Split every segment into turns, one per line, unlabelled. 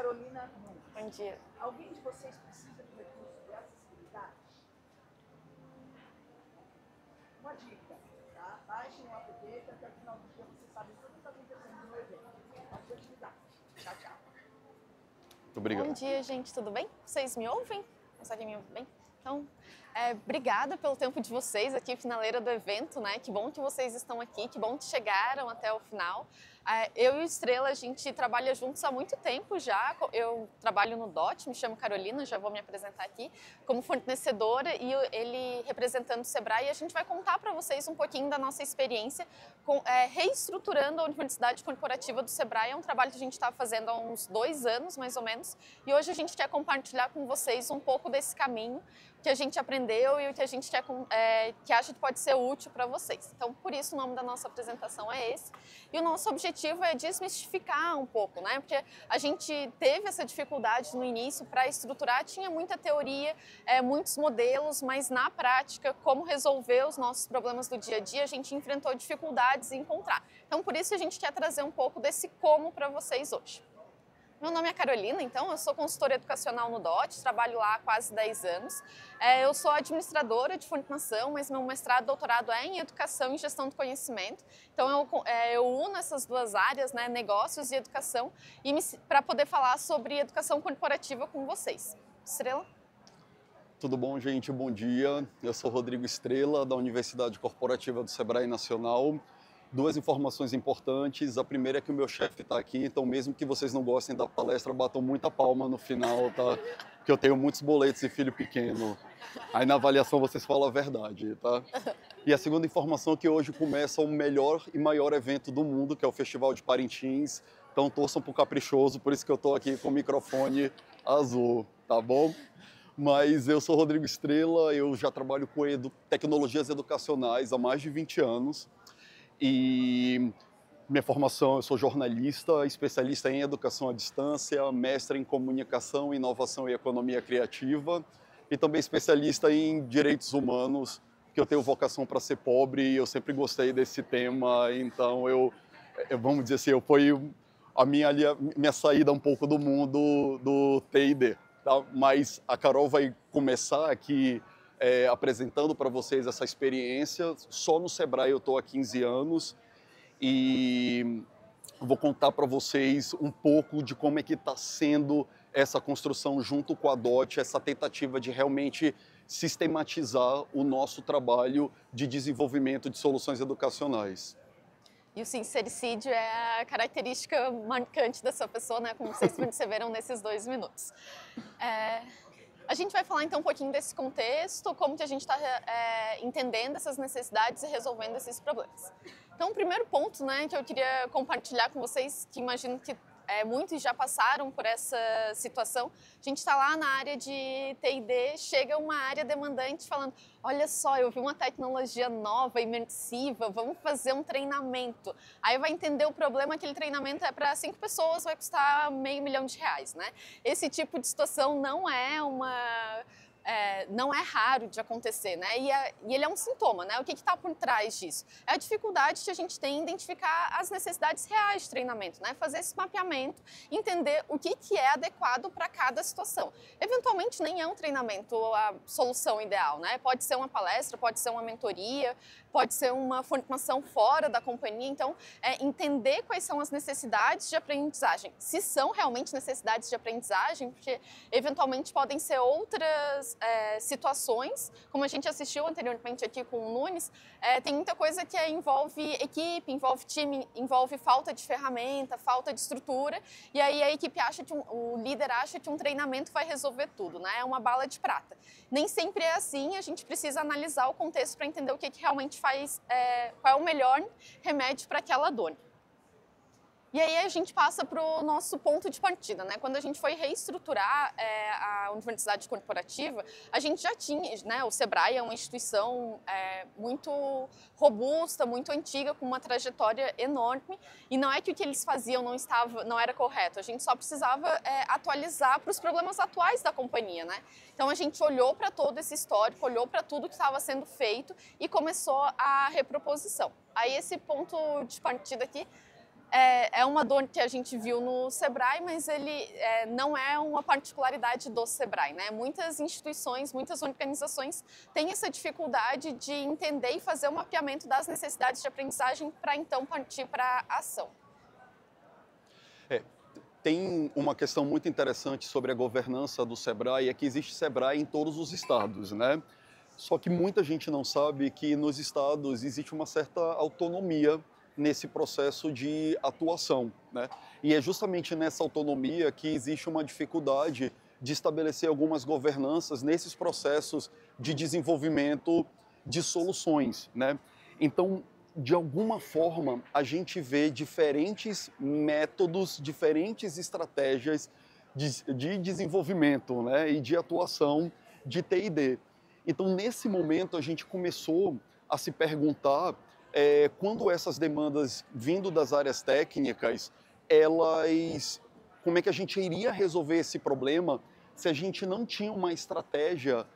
Carolina Nunes.
Bom dia.
Alguém de vocês precisa de recurso de acessibilidade? Uma dica, tá? Baixem o app, que até o final do dia vocês sabem tudo que está acontecendo no evento. Pode utilizar. Tchau, tchau.
Muito obrigado.
Bom dia, gente, tudo bem? Vocês me ouvem? Conseguem me ouvir bem? Então, obrigada pelo tempo de vocês aqui, finaleira do evento, né? Que bom que vocês estão aqui, que bom que chegaram até o final. Eu e o Estrela, a gente trabalha juntos há muito tempo já. Eu trabalho no DOT, me chamo Carolina, já vou me apresentar aqui, como fornecedora e ele representando o Sebrae. E a gente vai contar para vocês um pouquinho da nossa experiência reestruturando a Universidade Corporativa do Sebrae. É um trabalho que a gente está fazendo há uns 2 anos, mais ou menos. E hoje a gente quer compartilhar com vocês um pouco desse caminho que a gente aprendeu e o que a gente quer, que acha que pode ser útil para vocês. Então, por isso o nome da nossa apresentação é esse. E o nosso objetivo é desmistificar um pouco, né? Porque a gente teve essa dificuldade no início para estruturar, tinha muita teoria, muitos modelos, mas na prática, como resolver os nossos problemas do dia a dia, a gente enfrentou dificuldades em encontrar. Então, por isso a gente quer trazer um pouco desse como para vocês hoje. Meu nome é Carolina, então, eu sou consultora educacional no DOT, trabalho lá há quase 10 anos. Eu sou administradora de formação, mas meu mestrado e doutorado é em educação e gestão do conhecimento. Então, eu uno essas duas áreas, né, negócios e educação, para poder falar sobre educação corporativa com vocês. Estrela?
Tudo bom, gente? Bom dia. Eu sou Rodrigo Estrela, da Universidade Corporativa do Sebrae Nacional. 2 informações importantes. A primeira é que o meu chefe está aqui, então mesmo que vocês não gostem da palestra, batam muita palma no final, tá? Porque eu tenho muitos boletos e filho pequeno. Aí na avaliação vocês falam a verdade, tá? E a segunda informação é que hoje começa o melhor e maior evento do mundo, que é o Festival de Parintins. Então torçam pro Caprichoso, por isso que eu estou aqui com o microfone azul, tá bom? Mas eu sou Rodrigo Estrela, eu já trabalho com tecnologias educacionais há mais de 20 anos. E minha formação, eu sou jornalista, especialista em educação à distância, mestre em comunicação, inovação e economia criativa e também especialista em direitos humanos, que eu tenho vocação para ser pobre e eu sempre gostei desse tema, então vamos dizer assim, foi a minha saída um pouco do mundo do T&D, tá? Mas a Carol vai começar aqui apresentando para vocês essa experiência. Só no Sebrae eu estou há 15 anos e vou contar para vocês um pouco de como é que está sendo essa construção junto com a DOT, essa tentativa de realmente sistematizar o nosso trabalho de desenvolvimento de soluções educacionais.
E o sincericídio é a característica marcante dessa pessoa, né? Como vocês perceberam nesses 2 minutos. A gente vai falar então um pouquinho desse contexto, como que a gente está entendendo essas necessidades e resolvendo esses problemas. Então, o primeiro ponto, né, que eu queria compartilhar com vocês, que imagino que muitos já passaram por essa situação, a gente está lá na área de T&D, chega uma área demandante falando, olha só, eu vi uma tecnologia nova, imersiva, vamos fazer um treinamento. Aí vai entender o problema, aquele treinamento é para 5 pessoas, vai custar R$500 mil, né? Esse tipo de situação não é não é raro de acontecer, né? E ele é um sintoma, né? O que está por trás disso? É a dificuldade que a gente tem em identificar as necessidades reais de treinamento, né? Fazer esse mapeamento, entender o que é adequado para cada situação. Eventualmente, nem é um treinamento a solução ideal, né? Pode ser uma palestra, pode ser uma mentoria, pode ser uma formação fora da companhia. Então, entender quais são as necessidades de aprendizagem. Se são realmente necessidades de aprendizagem, porque eventualmente podem ser outras situações, como a gente assistiu anteriormente aqui com o Nunes, tem muita coisa que envolve equipe, envolve time, envolve falta de ferramenta, falta de estrutura, e aí a equipe acha que o líder acha que um treinamento vai resolver tudo, né? É uma bala de prata. Nem sempre é assim, a gente precisa analisar o contexto para entender o que realmente faz, qual é o melhor remédio para aquela dor. E aí a gente passa para o nosso ponto de partida, né? Quando a gente foi reestruturar a Universidade Corporativa, a gente já tinha, né? O Sebrae é uma instituição muito robusta, muito antiga, com uma trajetória enorme, e não é que o que eles faziam não era correto, a gente só precisava atualizar para os problemas atuais da companhia, né? Então a gente olhou para todo esse histórico, olhou para tudo que estava sendo feito e começou a reproposição. Aí esse ponto de partida aqui é uma dor que a gente viu no Sebrae, mas ele não é uma particularidade do Sebrae, né? Muitas instituições, muitas organizações têm essa dificuldade de entender e fazer o mapeamento das necessidades de aprendizagem para então partir para a ação.
Tem uma questão muito interessante sobre a governança do Sebrae, é que existe Sebrae em todos os estados, né? Só que muita gente não sabe que nos estados existe uma certa autonomia nesse processo de atuação, né? E é justamente nessa autonomia que existe uma dificuldade de estabelecer algumas governanças nesses processos de desenvolvimento de soluções, né? Então, de alguma forma, a gente vê diferentes métodos, diferentes estratégias de desenvolvimento, né? E de atuação de T&D. Então, nesse momento, a gente começou a se perguntar quando essas demandas vindo das áreas técnicas, como é que a gente iria resolver esse problema se a gente não tinha uma estratégia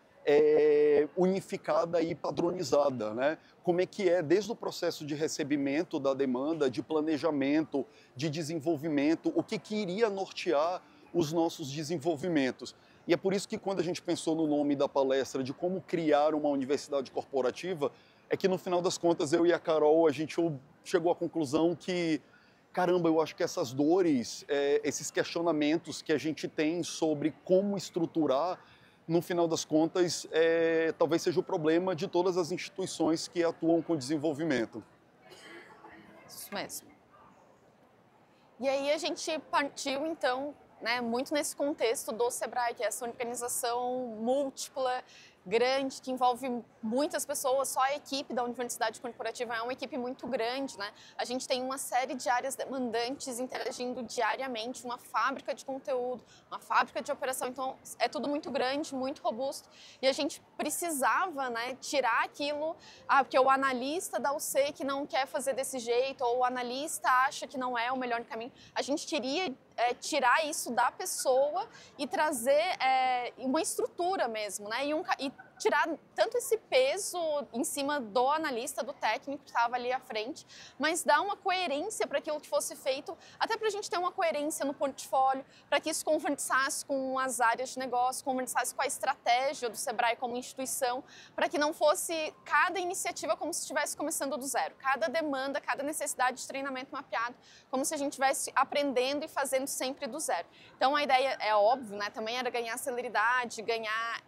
unificada e padronizada, né? Como é que desde o processo de recebimento da demanda, de planejamento, de desenvolvimento, o que iria nortear os nossos desenvolvimentos. E é por isso que quando a gente pensou no nome da palestra de como criar uma universidade corporativa, é que no final das contas eu e a Carol, a gente chegou à conclusão que, caramba, eu acho que essas dores, esses questionamentos que a gente tem sobre como estruturar, no final das contas, talvez seja o problema de todas as instituições que atuam com desenvolvimento.
Isso mesmo. E aí a gente partiu, então, né, muito nesse contexto do Sebrae, que é essa organização múltipla, grande, que envolve muitas pessoas. Só a equipe da Universidade Corporativa é uma equipe muito grande, né? A gente tem uma série de áreas demandantes interagindo diariamente, uma fábrica de conteúdo, uma fábrica de operação, então é tudo muito grande, muito robusto, e a gente precisava, né, tirar aquilo, porque o analista da UC que não quer fazer desse jeito, ou o analista acha que não é o melhor caminho, a gente queria tirar isso da pessoa e trazer uma estrutura mesmo, né? E tirar tanto esse peso em cima do analista, do técnico que estava ali à frente, mas dar uma coerência para aquilo que fosse feito, até para a gente ter uma coerência no portfólio, para que isso conversasse com as áreas de negócio, conversasse com a estratégia do Sebrae como instituição, para que não fosse cada iniciativa como se estivesse começando do zero, cada demanda, cada necessidade de treinamento mapeado, como se a gente estivesse aprendendo e fazendo sempre do zero. Então a ideia é óbvio, né? Também era ganhar celeridade, ganhar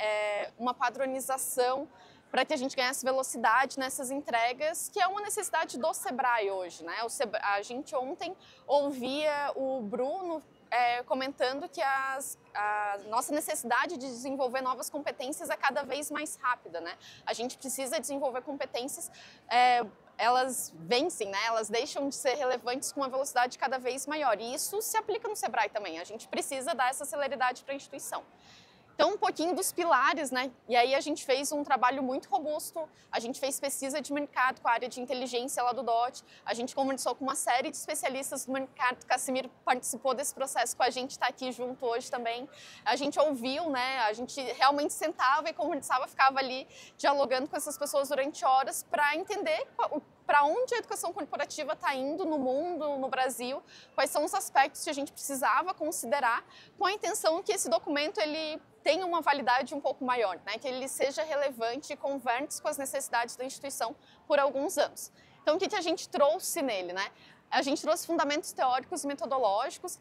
uma padronização para que a gente ganhasse velocidade nessas entregas, que é uma necessidade do Sebrae hoje, né? A gente ontem ouvia o Bruno comentando que a nossa necessidade de desenvolver novas competências é cada vez mais rápida, né? A gente precisa desenvolver competências, elas vencem, né? Elas deixam de ser relevantes com uma velocidade cada vez maior. E isso se aplica no Sebrae também. A gente precisa dar essa celeridade para a instituição. Então, um pouquinho dos pilares, né? E aí a gente fez um trabalho muito robusto, a gente fez pesquisa de mercado com a área de inteligência lá do DOT, a gente conversou com uma série de especialistas do mercado, Casimiro participou desse processo com a gente, está aqui junto hoje também. A gente ouviu, né? A gente realmente sentava e conversava, ficava ali dialogando com essas pessoas durante horas para entender para onde a educação corporativa está indo no mundo, no Brasil, quais são os aspectos que a gente precisava considerar, com a intenção que esse documento ele tenha uma validade um pouco maior, né? Que ele seja relevante e converse com as necessidades da instituição por alguns anos. Então, o que a gente trouxe nele, né? A gente trouxe fundamentos teóricos e metodológicos.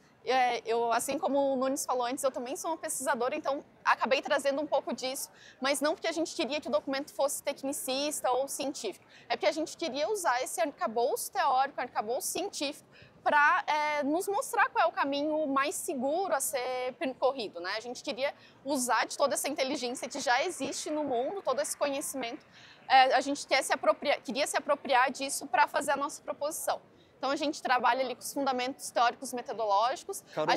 Eu, assim como o Nunes falou antes, eu também sou uma pesquisadora, então acabei trazendo um pouco disso, mas não porque a gente queria que o documento fosse tecnicista ou científico, é porque a gente queria usar esse arcabouço teórico, arcabouço científico, para nos mostrar qual é o caminho mais seguro a ser percorrido, né? A gente queria usar de toda essa inteligência que já existe no mundo, todo esse conhecimento, a gente queria se apropriar disso para fazer a nossa proposição. Então, a gente trabalha ali com os fundamentos teóricos metodológicos.
Carol,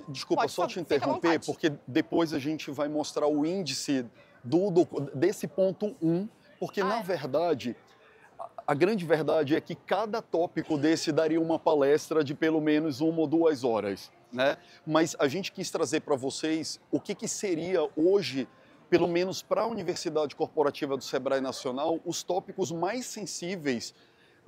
desculpa só te interromper, porque depois a gente vai mostrar o índice desse ponto 1, porque, na verdade, a grande verdade é que cada tópico desse daria uma palestra de pelo menos 1 ou 2 horas, né? Mas a gente quis trazer para vocês o que seria hoje, pelo menos para a Universidade Corporativa do Sebrae Nacional, os tópicos mais sensíveis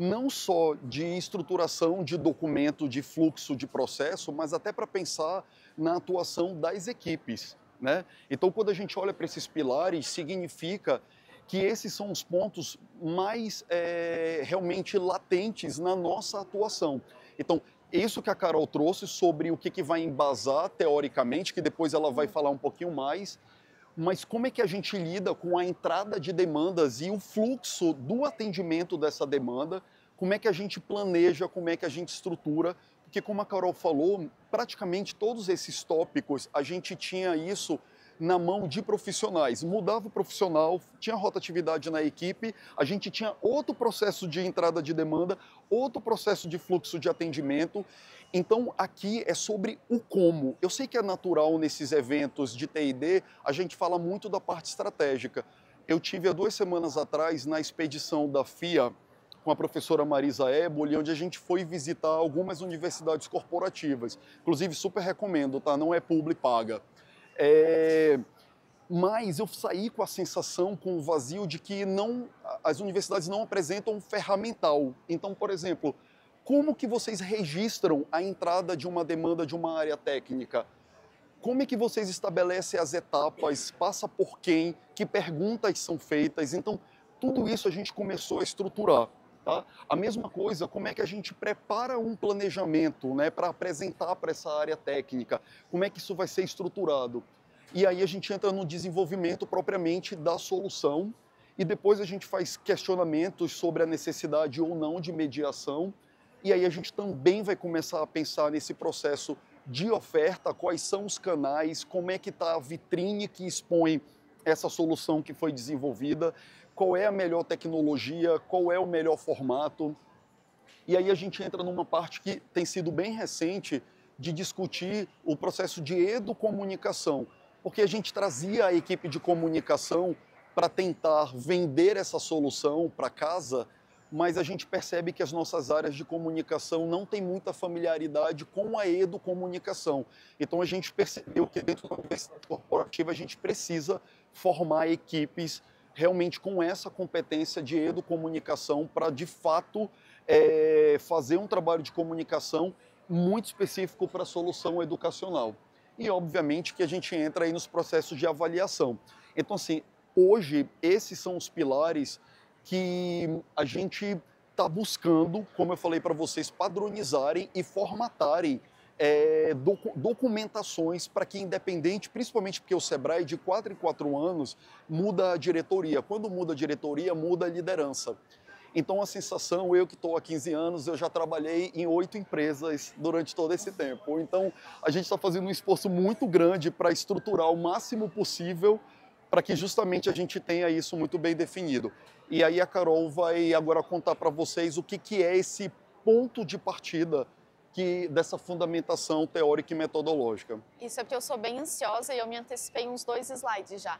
não só de estruturação de documento, de fluxo, de processo, mas até para pensar na atuação das equipes, né? Então, quando a gente olha para esses pilares, significa que esses são os pontos mais realmente latentes na nossa atuação. Então, isso que a Carol trouxe sobre o que vai embasar teoricamente, que depois ela vai falar um pouquinho mais, mas como é que a gente lida com a entrada de demandas e o fluxo do atendimento dessa demanda, como é que a gente planeja, como é que a gente estrutura, porque como a Carol falou, praticamente todos esses tópicos, a gente tinha isso na mão de profissionais. Mudava o profissional, tinha rotatividade na equipe, a gente tinha outro processo de entrada de demanda, outro processo de fluxo de atendimento. Então, aqui é sobre o como. Eu sei que é natural nesses eventos de T&D, a gente fala muito da parte estratégica. Eu tive há 2 semanas atrás na expedição da FIA com a professora Marisa Eboli, onde a gente foi visitar algumas universidades corporativas. Inclusive, super recomendo, tá? Não é publi paga. Mas eu saí com a sensação, com o vazio de que as universidades não apresentam um ferramental. Então, por exemplo, como que vocês registram a entrada de uma demanda de uma área técnica? Como é que vocês estabelecem as etapas? Passa por quem? Que perguntas são feitas? Então, tudo isso a gente começou a estruturar. Tá? A mesma coisa, como é que a gente prepara um planejamento, né, para apresentar para essa área técnica? Como é que isso vai ser estruturado? E aí a gente entra no desenvolvimento propriamente da solução e depois a gente faz questionamentos sobre a necessidade ou não de mediação. E aí a gente também vai começar a pensar nesse processo de oferta, quais são os canais, como é que está a vitrine que expõe essa solução que foi desenvolvida, qual é a melhor tecnologia, qual é o melhor formato. E aí a gente entra numa parte que tem sido bem recente de discutir o processo de educomunicação, porque a gente trazia a equipe de comunicação para tentar vender essa solução para casa, mas a gente percebe que as nossas áreas de comunicação não têm muita familiaridade com a educomunicação. Então a gente percebeu que dentro da universidade corporativa a gente precisa formar equipes realmente com essa competência de educomunicação para, de fato, fazer um trabalho de comunicação muito específico para a solução educacional. E, obviamente, que a gente entra aí nos processos de avaliação. Então, assim, hoje, esses são os pilares que a gente está buscando, como eu falei para vocês, padronizarem e formatarem documentações para que, independente, principalmente porque o Sebrae, de 4 em 4 anos, muda a diretoria. Quando muda a diretoria, muda a liderança. Então, a sensação, eu que estou há 15 anos, eu já trabalhei em 8 empresas durante todo esse tempo. Então, a gente está fazendo um esforço muito grande para estruturar o máximo possível para que justamente a gente tenha isso muito bem definido. E aí a Carol vai agora contar para vocês o que é esse ponto de partida dessa fundamentação teórica e metodológica.
Isso é porque eu sou bem ansiosa e eu me antecipei uns 2 slides já.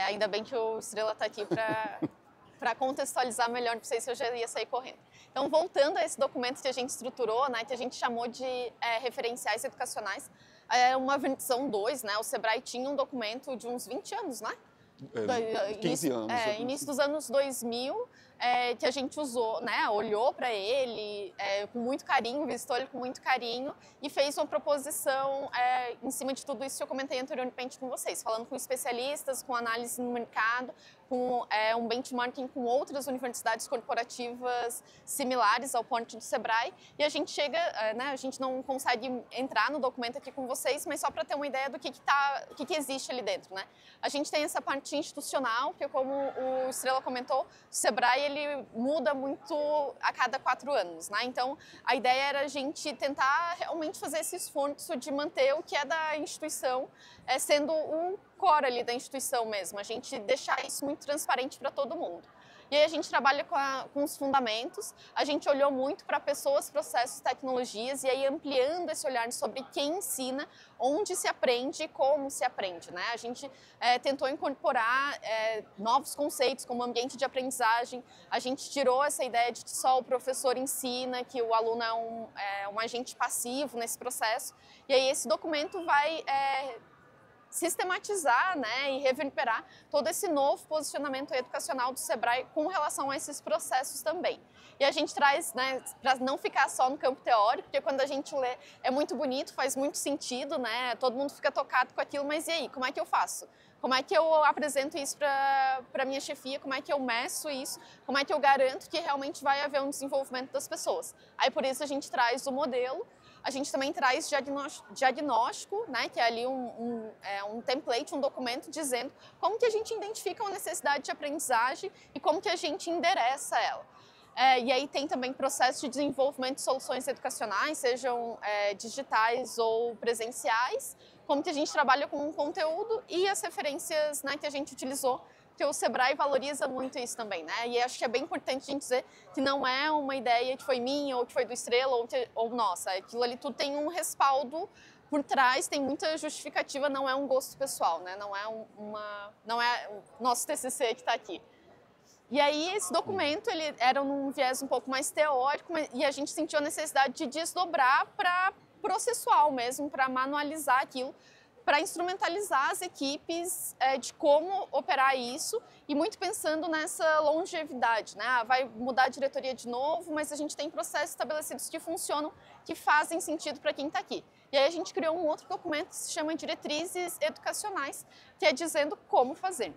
Ainda bem que o Estrela está aqui para contextualizar melhor para vocês, que eu já ia sair correndo. Então, voltando a esse documento que a gente estruturou, né, que a gente chamou de referenciais educacionais, uma versão 2, né, o Sebrae tinha um documento de uns 20 anos, né?
15 anos.
Início dos anos 2000, que a gente usou, né, olhou para ele com muito carinho, visitou ele com muito carinho e fez uma proposição em cima de tudo isso que eu comentei anteriormente com vocês, falando com especialistas, com análise no mercado, com um benchmarking com outras universidades corporativas similares ao porte do Sebrae, e a gente chega, né, a gente não consegue entrar no documento aqui com vocês, mas só para ter uma ideia do que existe ali dentro, né? A gente tem essa parte institucional, que como o Estrela comentou, o Sebrae ele muda muito a cada 4 anos, né? Então, a ideia era a gente tentar realmente fazer esse esforço de manter o que é da instituição sendo um core ali da instituição mesmo, a gente deixar isso muito transparente para todo mundo. E aí a gente trabalha com os fundamentos, a gente olhou muito para pessoas, processos, tecnologias e aí ampliando esse olhar sobre quem ensina, onde se aprende e como se aprende, né? A gente tentou incorporar novos conceitos como ambiente de aprendizagem, a gente tirou essa ideia de que só o professor ensina, que o aluno é um agente passivo nesse processo, e aí esse documento vai sistematizar, né, e reverberar todo esse novo posicionamento educacional do Sebrae com relação a esses processos também. E a gente traz, né, para não ficar só no campo teórico, porque quando a gente lê é muito bonito, faz muito sentido, né, todo mundo fica tocado com aquilo, mas e aí, como é que eu faço? Como é que eu apresento isso para minha chefia? Como é que eu meço isso? Como é que eu garanto que realmente vai haver um desenvolvimento das pessoas? Aí por isso a gente traz o modelo. A gente também traz diagnóstico, né, que é ali um template, um documento dizendo como que a gente identifica uma necessidade de aprendizagem e como que a gente endereça ela. E aí tem também processo de desenvolvimento de soluções educacionais, sejam digitais ou presenciais, como que a gente trabalha com o conteúdo e as referências, né, que a gente utilizou, porque o Sebrae valoriza muito isso também, né? E acho que é bem importante a gente dizer que não é uma ideia que foi minha, ou que foi do Estrela, ou nossa. Aquilo ali tudo tem um respaldo por trás, tem muita justificativa, não é um gosto pessoal, né? Não é o nosso TCC que está aqui. E aí esse documento, ele era num viés um pouco mais teórico, e a gente sentiu a necessidade de desdobrar para processual mesmo, para manualizar aquilo, para instrumentalizar as equipes de como operar isso e muito pensando nessa longevidade, né? Vai mudar a diretoria de novo, mas a gente tem processos estabelecidos que funcionam, que fazem sentido para quem está aqui. E aí a gente criou um outro documento que se chama Diretrizes Educacionais, que é dizendo como fazer.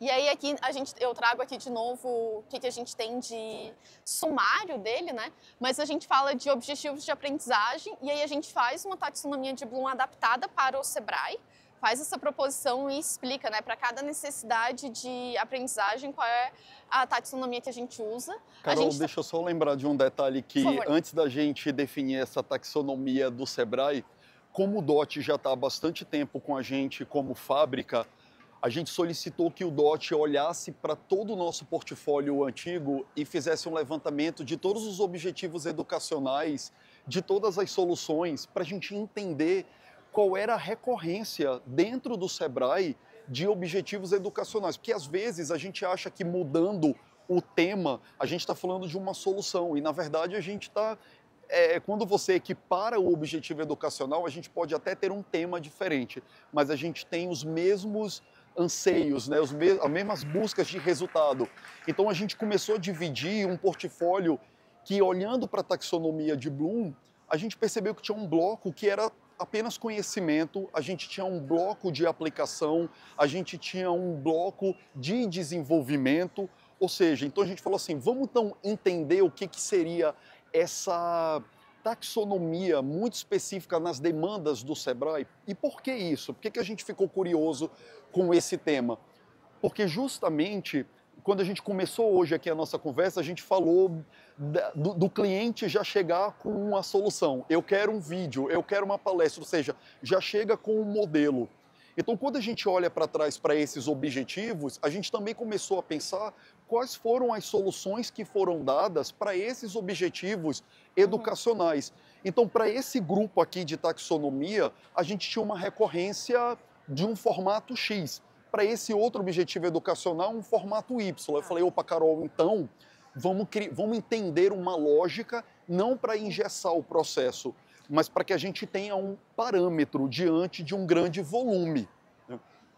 E aí aqui eu trago aqui de novo o que a gente tem de sumário dele, né? Mas a gente fala de objetivos de aprendizagem e aí a gente faz uma taxonomia de Bloom adaptada para o Sebrae, faz essa proposição e explica, né, para cada necessidade de aprendizagem qual é a taxonomia que a gente usa.
Carol, deixa eu só lembrar de um detalhe que antes da gente definir essa taxonomia do Sebrae, como o DOT já está há bastante tempo com a gente como fábrica, a gente solicitou que o DOT olhasse para todo o nosso portfólio antigo e fizesse um levantamento de todos os objetivos educacionais, de todas as soluções, para a gente entender qual era a recorrência dentro do Sebrae de objetivos educacionais. Porque às vezes a gente acha que mudando o tema, a gente está falando de uma solução e na verdade a gente está... quando você equipara o objetivo educacional, a gente pode até ter um tema diferente, mas a gente tem os mesmos anseios, né, as mesmas buscas de resultado. Então a gente começou a dividir um portfólio que, olhando para a taxonomia de Bloom, a gente percebeu que tinha um bloco que era apenas conhecimento, a gente tinha um bloco de aplicação, a gente tinha um bloco de desenvolvimento, ou seja, então a gente falou assim, vamos então entender o que seria essa taxonomia muito específica nas demandas do Sebrae. E por que isso? Por que a gente ficou curioso com esse tema? Porque justamente quando a gente começou hoje aqui a nossa conversa, a gente falou do cliente já chegar com uma solução. Eu quero um vídeo, eu quero uma palestra, ou seja, já chega com um modelo. Então, quando a gente olha para trás para esses objetivos, a gente também começou a pensar quais foram as soluções que foram dadas para esses objetivos educacionais. Então, para esse grupo aqui de taxonomia, a gente tinha uma recorrência de um formato X. Para esse outro objetivo educacional, um formato Y. Eu falei, opa, Carol, então vamos entender uma lógica, não para engessar o processo, mas para que a gente tenha um parâmetro diante de um grande volume.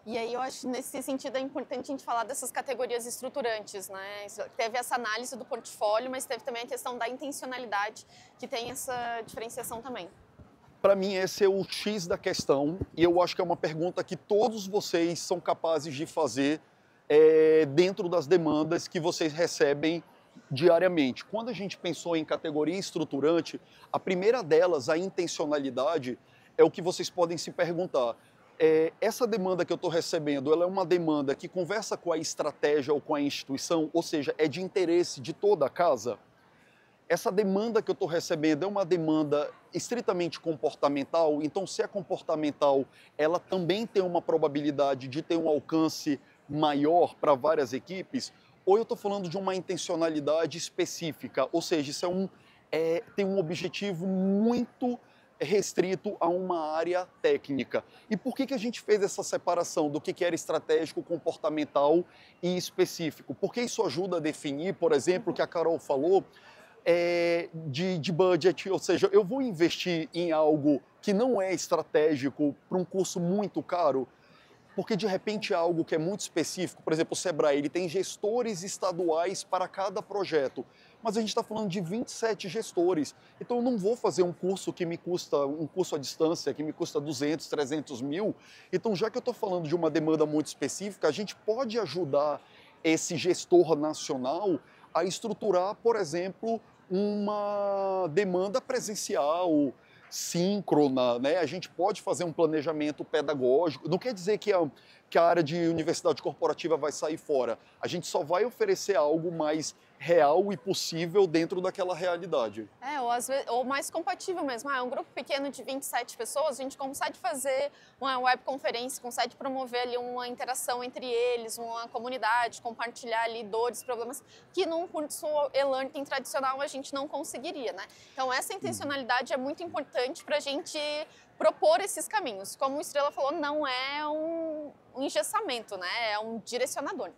E aí eu acho, nesse sentido, é importante a gente falar dessas categorias estruturantes, né? Teve essa análise do portfólio, mas teve também a questão da intencionalidade, que tem essa diferenciação também.
Para mim, esse é o X da questão, e eu acho que é uma pergunta que todos vocês são capazes de fazer dentro das demandas que vocês recebem diariamente. Quando a gente pensou em categoria estruturante, a primeira delas, a intencionalidade, é o que vocês podem se perguntar. Essa demanda que eu estou recebendo, ela é uma demanda que conversa com a estratégia ou com a instituição, ou seja, é de interesse de toda a casa? Essa demanda que eu estou recebendo é uma demanda estritamente comportamental, então se é comportamental, ela também tem uma probabilidade de ter um alcance maior para várias equipes, ou eu estou falando de uma intencionalidade específica, ou seja, isso tem um objetivo muito restrito a uma área técnica. E por que a gente fez essa separação do que era estratégico, comportamental e específico? Porque isso ajuda a definir, por exemplo, o que a Carol falou, de budget, ou seja, eu vou investir em algo que não é estratégico para um curso muito caro, porque de repente é algo que é muito específico. Por exemplo, o Sebrae, ele tem gestores estaduais para cada projeto, mas a gente está falando de 27 gestores. Então eu não vou fazer um curso que me custa, um curso à distância, que me custa 200, 300 mil. Então, já que eu estou falando de uma demanda muito específica, a gente pode ajudar esse gestor nacional a estruturar, por exemplo, uma demanda presencial, síncrona, né? A gente pode fazer um planejamento pedagógico. Não quer dizer que a área de universidade corporativa vai sair fora. A gente só vai oferecer algo mais real e possível dentro daquela realidade.
Ou mais compatível mesmo. É um grupo pequeno de 27 pessoas, a gente consegue fazer uma webconferência, consegue promover ali uma interação entre eles, uma comunidade, compartilhar ali dores, problemas, que num curso e-learning tradicional a gente não conseguiria, né? Então essa intencionalidade é muito importante para a gente propor esses caminhos. Como o Estrela falou, não é um engessamento, né? É um direcionador.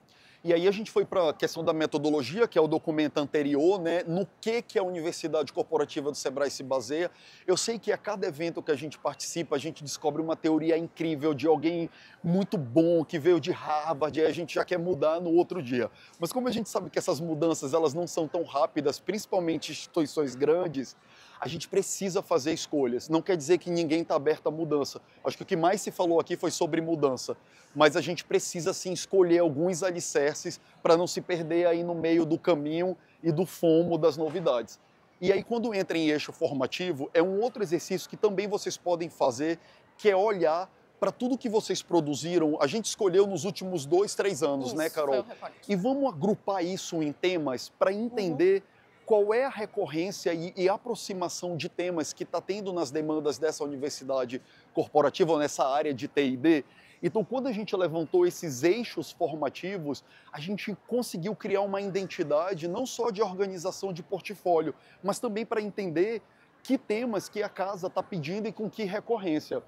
E aí a gente foi para a questão da metodologia, que é o documento anterior, né? No que a Universidade Corporativa do Sebrae se baseia. Eu sei que a cada evento que a gente participa, a gente descobre uma teoria incrível de alguém muito bom, que veio de Harvard, e a gente já quer mudar no outro dia. Mas como a gente sabe que essas mudanças elas não são tão rápidas, principalmente instituições grandes, a gente precisa fazer escolhas. Não quer dizer que ninguém está aberto à mudança. Acho que o que mais se falou aqui foi sobre mudança. Mas a gente precisa, sim, escolher alguns alicerces para não se perder aí no meio do caminho e do fomo das novidades. E aí, quando entra em eixo formativo, é um outro exercício que também vocês podem fazer, que é olhar para tudo que vocês produziram. A gente escolheu nos últimos 2, 3 anos,
Isso,
né, Carol?
foi o recorte.
E vamos agrupar isso em temas para entender qual é a recorrência e aproximação de temas que está tendo nas demandas dessa universidade corporativa ou nessa área de T&D. Então, quando a gente levantou esses eixos formativos, a gente conseguiu criar uma identidade não só de organização de portfólio, mas também para entender que temas que a casa está pedindo e com que recorrência.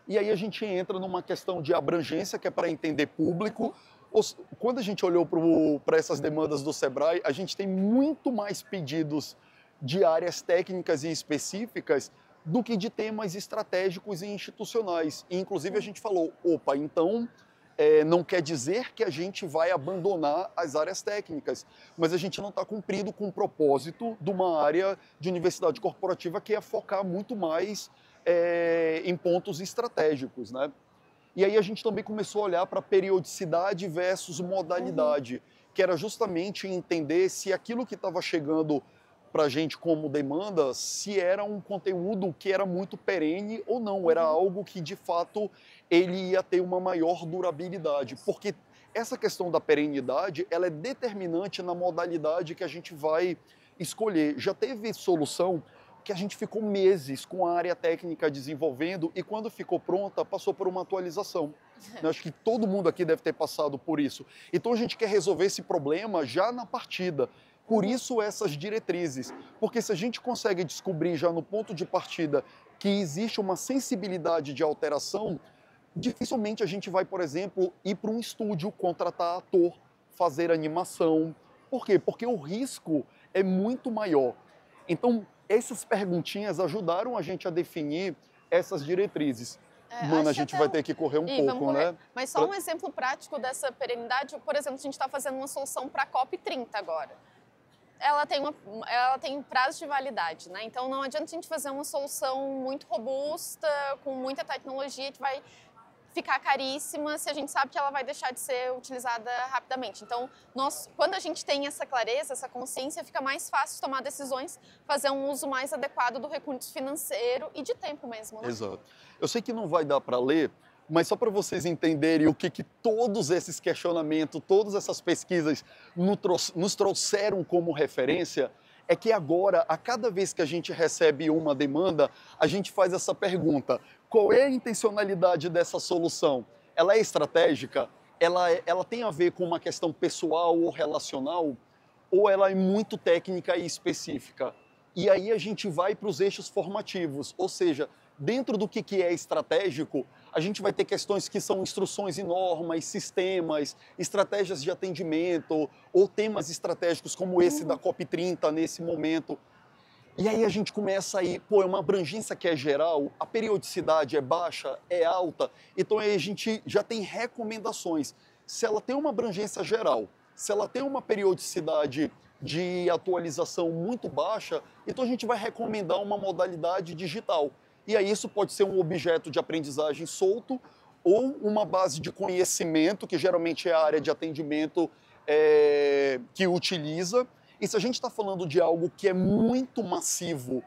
E aí a gente entra numa questão de abrangência, que é para entender público. Quando a gente olhou para essas demandas do Sebrae, a gente tem muito mais pedidos de áreas técnicas e específicas do que de temas estratégicos e institucionais. E, inclusive, a gente falou, opa, então não quer dizer que a gente vai abandonar as áreas técnicas, mas a gente não está cumprindo com o propósito de uma área de universidade corporativa que é focar muito mais em pontos estratégicos, né? E aí a gente também começou a olhar para periodicidade versus modalidade, que era justamente entender se aquilo que estava chegando para a gente como demanda, se era um conteúdo que era muito perene ou não, era algo que de fato ele ia ter uma maior durabilidade, porque essa questão da perenidade, ela é determinante na modalidade que a gente vai escolher. Já teve solução que a gente ficou meses com a área técnica desenvolvendo e quando ficou pronta, passou por uma atualização. Eu acho que todo mundo aqui deve ter passado por isso. Então a gente quer resolver esse problema já na partida. Por isso essas diretrizes. Porque se a gente consegue descobrir já no ponto de partida que existe uma sensibilidade de alteração, dificilmente a gente vai, por exemplo, ir para um estúdio, contratar ator, fazer animação. Por quê? Porque o risco é muito maior. Então, essas perguntinhas ajudaram a gente a definir essas diretrizes. Mano, a gente vai ter que correr um pouco, né?
Mas só um exemplo prático dessa perenidade, por exemplo, a gente está fazendo uma solução para a COP30 agora. Ela tem prazo de validade, né? Então não adianta a gente fazer uma solução muito robusta, com muita tecnologia, que vai ficar caríssima se a gente sabe que ela vai deixar de ser utilizada rapidamente. Então, quando a gente tem essa clareza, essa consciência, fica mais fácil tomar decisões, fazer um uso mais adequado do recurso financeiro e de tempo mesmo, né?
Exato. Eu sei que não vai dar para ler, mas só para vocês entenderem o que todos esses questionamentos, todas essas pesquisas nos trouxeram como referência, é que agora, a cada vez que a gente recebe uma demanda, a gente faz essa pergunta: qual é a intencionalidade dessa solução? Ela é estratégica? Ela tem a ver com uma questão pessoal ou relacional? Ou ela é muito técnica e específica? E aí a gente vai para os eixos formativos, ou seja, dentro do que é estratégico, a gente vai ter questões que são instruções e normas, sistemas, estratégias de atendimento, ou temas estratégicos como esse da COP30 nesse momento. E aí a gente começa aí, pô, é uma abrangência que é geral, a periodicidade é baixa, é alta, então aí a gente já tem recomendações. Se ela tem uma abrangência geral, se ela tem uma periodicidade de atualização muito baixa, então a gente vai recomendar uma modalidade digital. E aí isso pode ser um objeto de aprendizagem solto ou uma base de conhecimento, que geralmente é a área de atendimento que utiliza. E se a gente está falando de algo que é muito massivo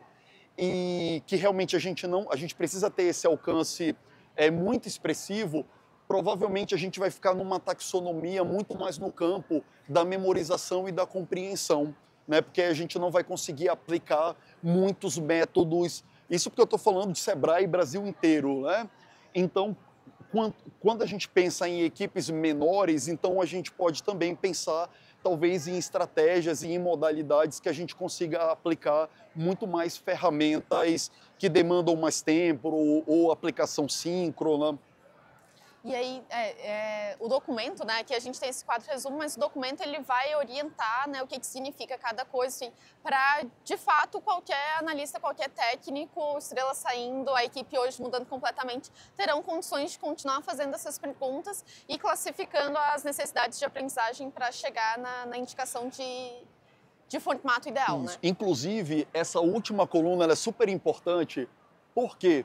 e que realmente a gente precisa ter esse alcance muito expressivo, provavelmente a gente vai ficar numa taxonomia muito mais no campo da memorização e da compreensão, né? Porque a gente não vai conseguir aplicar muitos métodos. Isso porque eu estou falando de Sebrae Brasil inteiro, né? Então, quando a gente pensa em equipes menores, então a gente pode também pensar talvez em estratégias e em modalidades que a gente consiga aplicar muito mais ferramentas que demandam mais tempo ou aplicação síncrona.
E aí, o documento, né, que a gente tem esse quadro resumo, mas o documento ele vai orientar, né, o que significa cada coisa, assim, para, de fato, qualquer analista, qualquer técnico, estrela saindo, a equipe hoje mudando completamente, terão condições de continuar fazendo essas perguntas e classificando as necessidades de aprendizagem para chegar na indicação de formato ideal.
Isso.
Né?
Inclusive, essa última coluna ela é super importante. Por quê?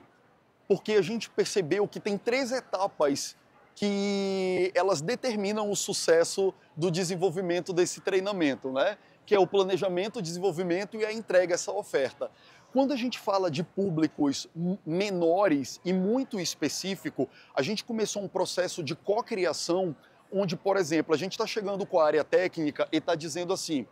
Porque a gente percebeu que tem 3 etapas que elas determinam o sucesso do desenvolvimento desse treinamento, né? Que é o planejamento, o desenvolvimento e a entrega dessa oferta. Quando a gente fala de públicos menores e muito específico, a gente começou um processo de cocriação onde, por exemplo, a gente está chegando com a área técnica e está dizendo assim,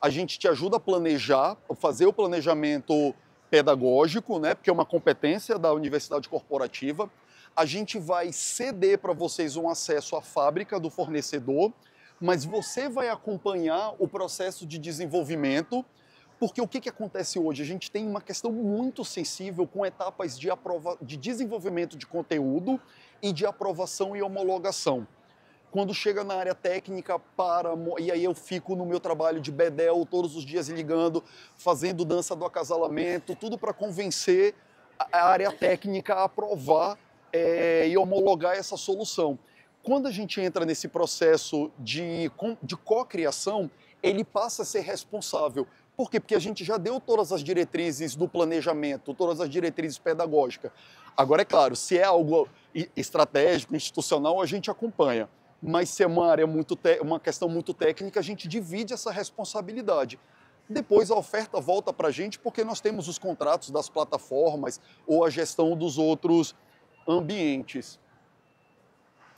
a gente te ajuda a planejar, a fazer o planejamento pedagógico, né, porque é uma competência da universidade corporativa. A gente vai ceder para vocês um acesso à fábrica do fornecedor, mas você vai acompanhar o processo de desenvolvimento, porque o que acontece hoje? A gente tem uma questão muito sensível com etapas de desenvolvimento de conteúdo e de aprovação e homologação. Quando chega na área técnica, e aí eu fico no meu trabalho de bedel todos os dias ligando, fazendo dança do acasalamento, tudo para convencer a área técnica a aprovar e homologar essa solução. Quando a gente entra nesse processo de cocriação, ele passa a ser responsável. Por quê? Porque a gente já deu todas as diretrizes do planejamento, todas as diretrizes pedagógicas. Agora, é claro, se é algo estratégico, institucional, a gente acompanha. Mas se é uma questão muito técnica, a gente divide essa responsabilidade. Depois a oferta volta para a gente porque nós temos os contratos das plataformas ou a gestão dos outros ambientes.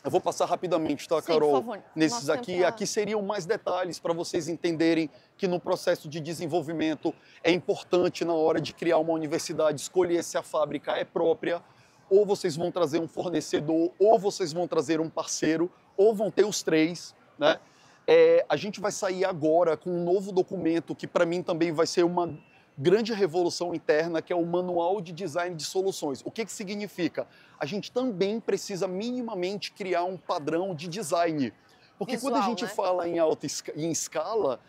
Eu vou passar rapidamente, tá, Carol?
Sim, por favor.
Nesses
Nosso
aqui,
tempo tá...
aqui seriam mais detalhes para vocês entenderem que no processo de desenvolvimento é importante na hora de criar uma universidade escolher se a fábrica é própria, ou vocês vão trazer um fornecedor, ou vocês vão trazer um parceiro, ou vão ter os 3, né? A gente vai sair agora com um novo documento que para mim também vai ser uma grande revolução interna, que é o Manual de Design de Soluções. O que significa? A gente também precisa minimamente criar um padrão de design. Porque
visual,
quando a gente fala em escala,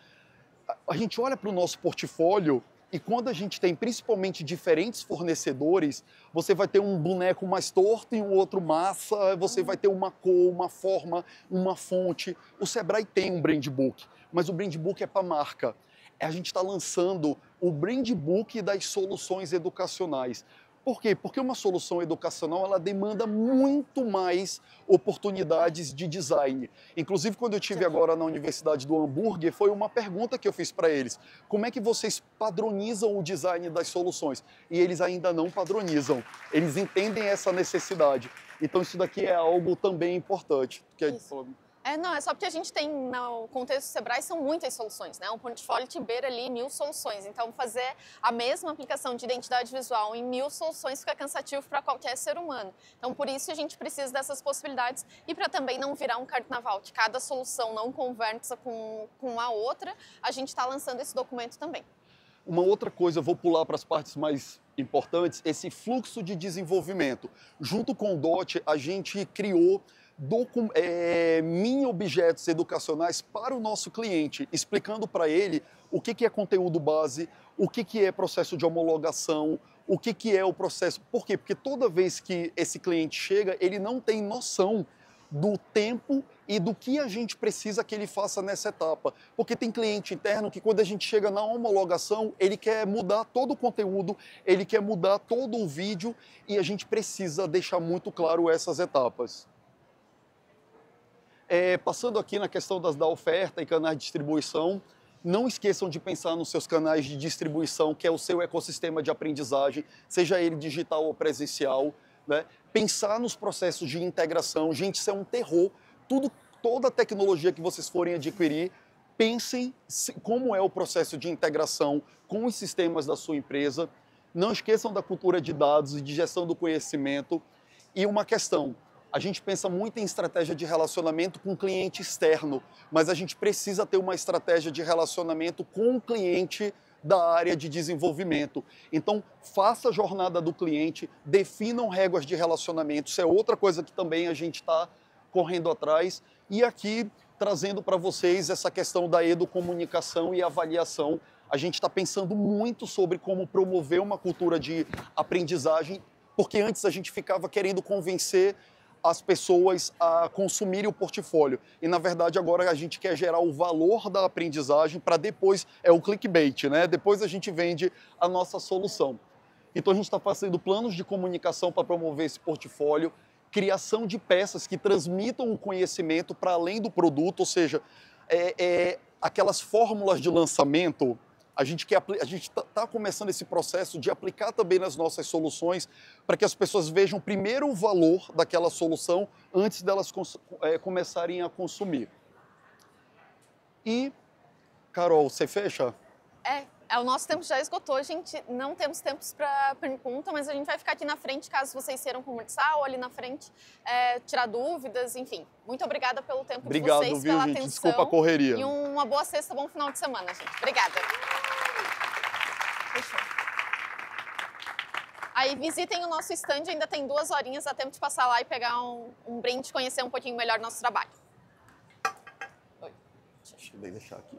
a gente olha para o nosso portfólio e quando a gente tem principalmente diferentes fornecedores, você vai ter um boneco mais torto e um outro massa, você vai ter uma cor, uma forma, uma fonte. O Sebrae tem um brand book, mas o brand book é para marca. A gente está lançando o brand book das soluções educacionais. Por quê? Porque uma solução educacional ela demanda muito mais oportunidades de design. Inclusive, quando eu estive agora na Universidade do Hambúrguer, foi uma pergunta que eu fiz para eles. Como é que vocês padronizam o design das soluções? E eles ainda não padronizam. Eles entendem essa necessidade. Então, isso daqui é algo também importante.
Não, é só porque a gente tem, no contexto do Sebrae, são muitas soluções, né? Um portfólio te beira ali 1000 soluções. Então, fazer a mesma aplicação de identidade visual em 1000 soluções fica cansativo para qualquer ser humano. Então, por isso, a gente precisa dessas possibilidades e para também não virar um carnaval, que cada solução não conversa com a outra, a gente está lançando esse documento também.
Uma outra coisa, eu vou pular para as partes mais importantes, esse fluxo de desenvolvimento. Junto com o DOT, a gente criou mini objetos educacionais para o nosso cliente, explicando para ele o que é conteúdo base, o que é processo de homologação, o que é o processo. Por quê? Porque toda vez que esse cliente chega, ele não tem noção do tempo e do que a gente precisa que ele faça nessa etapa. Porque tem cliente interno que quando a gente chega na homologação, ele quer mudar todo o conteúdo, ele quer mudar todo o vídeo e a gente precisa deixar muito claro essas etapas. Passando aqui na questão da oferta e canais de distribuição, não esqueçam de pensar nos seus canais de distribuição, que é o seu ecossistema de aprendizagem, seja ele digital ou presencial, né? Pensar nos processos de integração. Gente, isso é um terror. Toda a tecnologia que vocês forem adquirir, pensem como é o processo de integração com os sistemas da sua empresa. Não esqueçam da cultura de dados e de gestão do conhecimento. E uma questão, a gente pensa muito em estratégia de relacionamento com o cliente externo, mas a gente precisa ter uma estratégia de relacionamento com o cliente da área de desenvolvimento. Então, faça a jornada do cliente, definam regras de relacionamento. Isso é outra coisa que também a gente está correndo atrás. E aqui, trazendo para vocês essa questão da educomunicação e avaliação. A gente está pensando muito sobre como promover uma cultura de aprendizagem, porque antes a gente ficava querendo convencer as pessoas a consumirem o portfólio. E, na verdade, agora a gente quer gerar o valor da aprendizagem para depois, é o clickbait, né? Depois a gente vende a nossa solução. Então, a gente está fazendo planos de comunicação para promover esse portfólio, criação de peças que transmitam o conhecimento para além do produto, ou seja, aquelas fórmulas de lançamento. A gente está começando esse processo de aplicar também nas nossas soluções para que as pessoas vejam primeiro o valor daquela solução antes delas começarem a consumir. E, Carol, você fecha?
O nosso tempo já esgotou, gente. Não temos tempos para pergunta, mas a gente vai ficar aqui na frente caso vocês queiram conversar ou ali na frente tirar dúvidas, enfim. Muito obrigada pelo tempo de vocês, pela atenção.
Desculpa a correria.
E uma boa sexta, bom final de semana, gente. Obrigada. Fechou. Aí visitem o nosso stand, ainda tem 2 horinhas, dá tempo de passar lá e pegar um brinde, conhecer um pouquinho melhor nosso trabalho.
Deixa eu deixar aqui.